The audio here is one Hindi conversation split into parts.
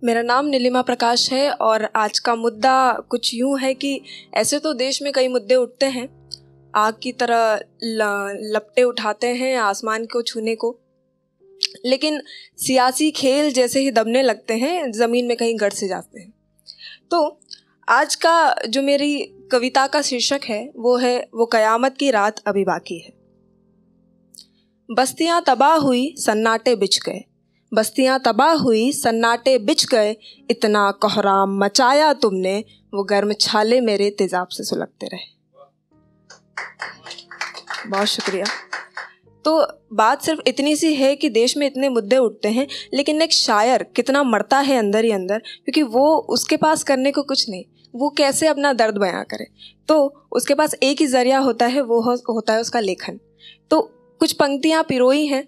मेरा नाम नीलिमा प्रकाश है और आज का मुद्दा कुछ यूं है कि ऐसे तो देश में कई मुद्दे उठते हैं, आग की तरह लपटे उठाते हैं आसमान को छूने को, लेकिन सियासी खेल जैसे ही दबने लगते हैं ज़मीन में कहीं गड़ से जाते हैं। तो आज का जो मेरी कविता का शीर्षक है वो कयामत की रात अभी बाकी है। बस्तियां तबाह हुई सन्नाटे बिछ गए, बस्तियां तबाह हुई सन्नाटे बिछ गए, इतना कोहराम मचाया तुमने, वो गर्म छाले मेरे तेजाब से सुलगते रहे। बहुत शुक्रिया। तो बात सिर्फ इतनी सी है कि देश में इतने मुद्दे उठते हैं, लेकिन एक शायर कितना मरता है अंदर ही अंदर, क्योंकि वो उसके पास करने को कुछ नहीं, वो कैसे अपना दर्द बयां करे। तो उसके पास एक ही जरिया होता है, वो होता है उसका लेखन। तो कुछ पंक्तियां पिरोई हैं,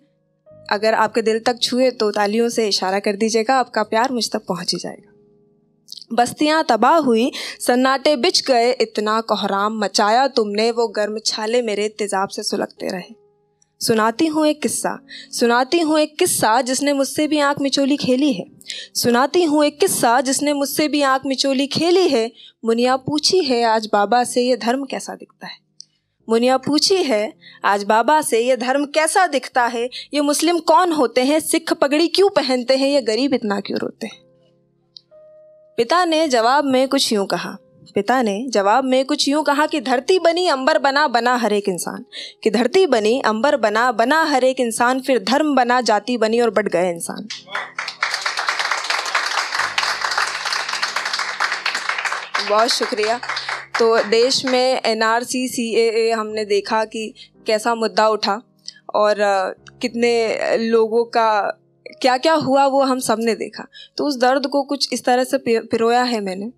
अगर आपके दिल तक छुए तो तालियों से इशारा कर दीजिएगा, आपका प्यार मुझ तक पहुंच ही जाएगा। बस्तियां तबाह हुई सन्नाटे बिछ गए, इतना कोहराम मचाया तुमने, वो गर्म छाले मेरे तेजाब से सुलगते रहे। सुनाती हूँ एक किस्सा, सुनाती हूँ एक किस्सा जिसने मुझसे भी आंख मिचोली खेली है, सुनाती हूँ एक किस्सा जिसने मुझसे भी आंख मिचोली खेली है। मुनिया पूछी है आज बाबा से ये धर्म कैसा दिखता है, मुनिया पूछी है आज बाबा से ये धर्म कैसा दिखता है, ये मुस्लिम कौन होते हैं, सिख पगड़ी क्यों पहनते हैं, ये गरीब इतना क्यों रोते हैं। पिता ने जवाब में कुछ यूं कहा, पिता ने जवाब में कुछ यूं कहा कि धरती बनी अंबर बना बना हर एक इंसान, कि धरती बनी अंबर बना बना हर एक इंसान, फिर धर्म बना जाति बनी और बढ़ गए इंसान। बहुत शुक्रिया। तो देश में NRC CAA हमने देखा कि कैसा मुद्दा उठा और कितने लोगों का क्या क्या हुआ वो हम सब ने देखा। तो उस दर्द को कुछ इस तरह से पिरोया है मैंने।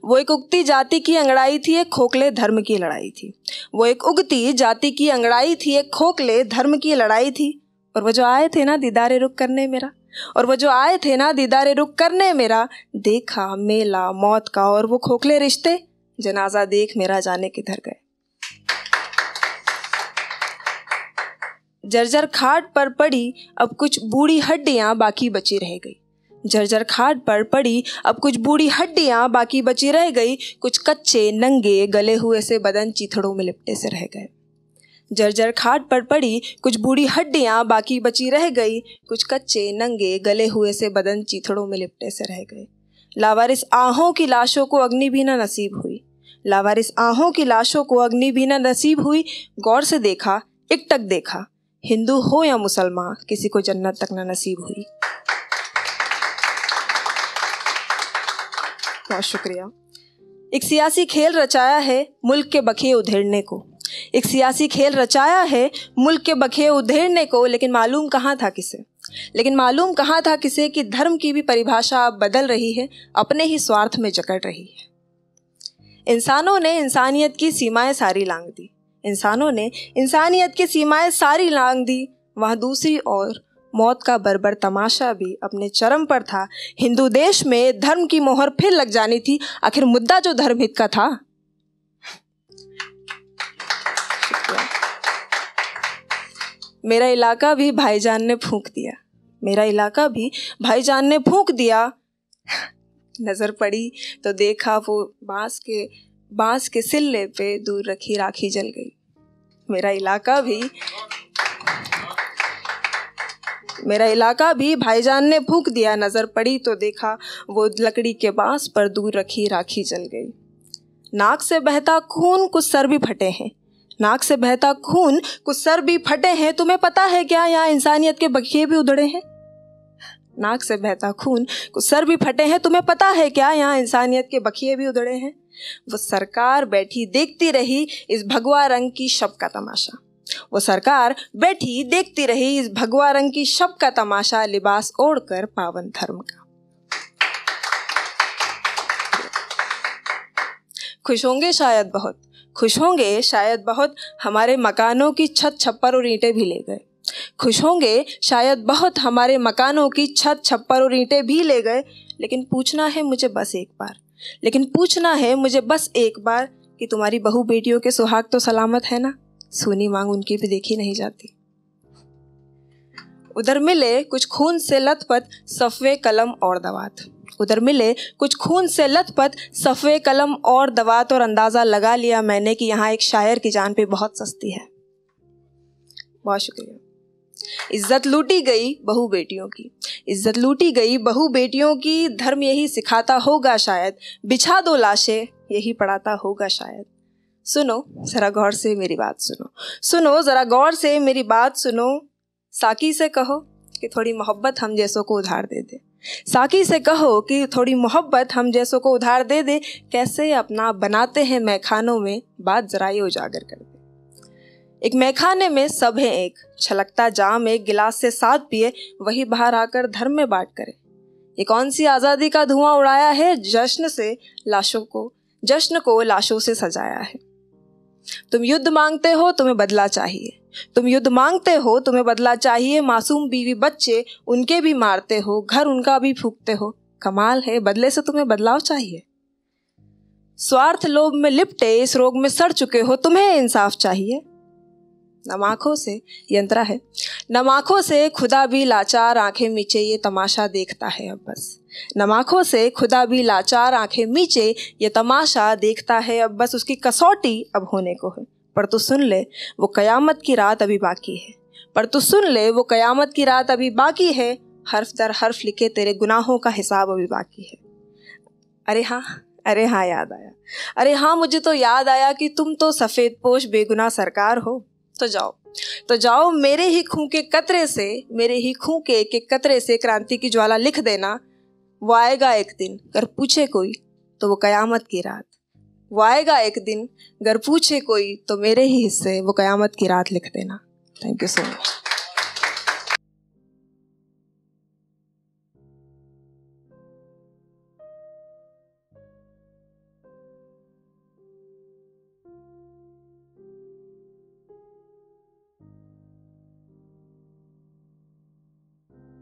वो एक उगती जाति की अंगड़ाई थी, एक खोखले धर्म की लड़ाई थी, वो एक उगती जाति की अंगड़ाई थी, एक खोखले धर्म की लड़ाई थी। और वो जो आए थे ना दीदारे रुख करने मेरा, और वो जो आए थे ना दीदारे रुख करने मेरा, देखा मेला मौत का और वो खोखले रिश्ते, जनाजा देख मेरा जाने किधर गए। जर्जर खाट पर पड़ी अब कुछ बूढ़ी हड्डियां बाकी बची रह गई, जर्जर खाट पर पड़ी अब कुछ बूढ़ी हड्डियां बाकी बची रह गई, कुछ कच्चे नंगे गले हुए से बदन चीथड़ों में लिपटे से रह गए। जर्जर खाट पर पड़ी कुछ बूढ़ी हड्डियां बाकी बची रह गई, कुछ कच्चे नंगे गले हुए से बदन चीथड़ों में लिपटे से रह गए। लावारिस आहों की लाशों को अग्नि भी न नसीब हुई, लावारिस आहों की लाशों को अग्नि भी न नसीब हुई। गौर से देखा एकटक देखा, हिंदू हो या मुसलमान, किसी को जन्नत तक न नसीब हुई। बहुत शुक्रिया। एक सियासी खेल रचाया है मुल्क के बखिए उधेड़ने को, एक सियासी खेल रचाया है मुल्क के बखिए उधेड़ने को, लेकिन मालूम कहाँ था किसे, लेकिन मालूम कहाँ था किसे कि धर्म की भी परिभाषा अब बदल रही है, अपने ही स्वार्थ में जकड़ रही है। इंसानों ने इंसानियत की सीमाएं सारी लांघ दी, इंसानों ने इंसानियत की सीमाएं सारी लांघ दी। वहाँ दूसरी ओर मौत का बर्बर तमाशा भी अपने चरम पर था। हिंदू देश में धर्म की मोहर फिर लग जानी थी, आखिर मुद्दा जो धर्महित का था। मेरा इलाका भी भाईजान ने फूंक दिया, मेरा इलाका भी भाईजान ने फूंक दिया। नजर पड़ी तो देखा वो बांस के सिल्ले पे दूर रखी राखी जल गई। मेरा इलाका भी भाईजान ने फूंक दिया, नजर पड़ी तो देखा वो लकड़ी के बांस पर दूर रखी राखी जल गई। नाक से बहता खून कुछ सर भी फटे हैं, नाक से बहता खून कुछ सर भी फटे हैं, तुम्हें पता है क्या यहाँ इंसानियत के बखिए भी उधड़े हैं। नाक से बहता खून कुछ सर भी फटे हैं, तुम्हें पता है क्या यहाँ इंसानियत के बखिए भी उधड़े हैं। वो सरकार बैठी देखती रही इस भगवा रंग की शब का तमाशा, वो सरकार बैठी देखती रही इस भगवा रंग की शब का तमाशा, लिबास ओढ़कर पावन धर्म का। खुश होंगे शायद बहुत, खुश होंगे शायद बहुत, हमारे मकानों की छत छप्पर और ईंटें भी ले गए। खुश होंगे शायद बहुत, हमारे मकानों की छत छप्पर और ईंटें भी ले गए। लेकिन पूछना है मुझे बस एक बार, लेकिन पूछना है मुझे बस एक बार कि तुम्हारी बहू बेटियों के सुहाग तो सलामत है ना। सूनी मांग उनकी भी देखी नहीं जाती। उधर मिले कुछ खून से लथपथ सफ़े कलम और दवात। उधर मिले कुछ खून से लथपथ सफ़े कलम और दवात, और अंदाज़ा लगा लिया मैंने कि यहाँ एक शायर की जान पे बहुत सस्ती है। बहुत शुक्रिया। इज्जत लूटी गई बहू बेटियों की, इज्जत लूटी गई बहू बेटियों की, धर्म यही सिखाता होगा शायद, बिछा दो लाशें यही पढ़ाता होगा शायद। सुनो ज़रा गौर से मेरी बात सुनो, सुनो ज़रा गौर से मेरी बात सुनो। साकी से कहो कि थोड़ी मोहब्बत हम जैसों को उधार दे दे, साकी से कहो कि थोड़ी मोहब्बत हम जैसों को उधार दे दे। कैसे अपना बनाते हैं मैखानों में, बात ज़रा ये उजागर कर दे। एक मैखाने में सब है एक, छलकता जाम एक गिलास से साथ पिए, वही बाहर आकर धर्म में बांट करे। ये कौन सी आज़ादी का धुआं उड़ाया है, जश्न से लाशों को, जश्न को लाशों से सजाया है। तुम युद्ध मांगते हो तुम्हें बदला चाहिए, तुम युद्ध मांगते हो तुम्हें बदला चाहिए। मासूम बीवी बच्चे उनके भी मारते हो, घर उनका भी फूंकते हो। कमाल है बदले से तुम्हें बदलाव चाहिए। स्वार्थ लोभ में लिपटे इस रोग में सड़ चुके हो, तुम्हें इंसाफ चाहिए। नम आँखों से यंत्रा है, नम आँखों से खुदा भी लाचार आंखें मीचे ये तमाशा देखता है अब बस। नम आँखों से खुदा भी लाचार आंखें मीचे ये तमाशा देखता है अब बस। उसकी कसौटी अब होने को है, पर तू सुन ले वो कयामत की रात अभी बाकी है, पर तू सुन ले वो कयामत की रात अभी बाकी है। हर्फ दर हर्फ लिखे तेरे गुनाहों का हिसाब अभी बाकी है। अरे हाँ याद आया, अरे हाँ मुझे तो याद आया कि तुम तो सफ़ेद पोश बेगुनाह सरकार हो। तो जाओ मेरे ही खून के कतरे से, मेरे ही खून के एक कतरे से क्रांति की ज्वाला लिख देना। वो आएगा एक दिन अगर पूछे कोई तो वो कयामत की रात, वो आएगा एक दिन अगर पूछे कोई तो मेरे ही हिस्से वो कयामत की रात लिख देना। Thank you so much.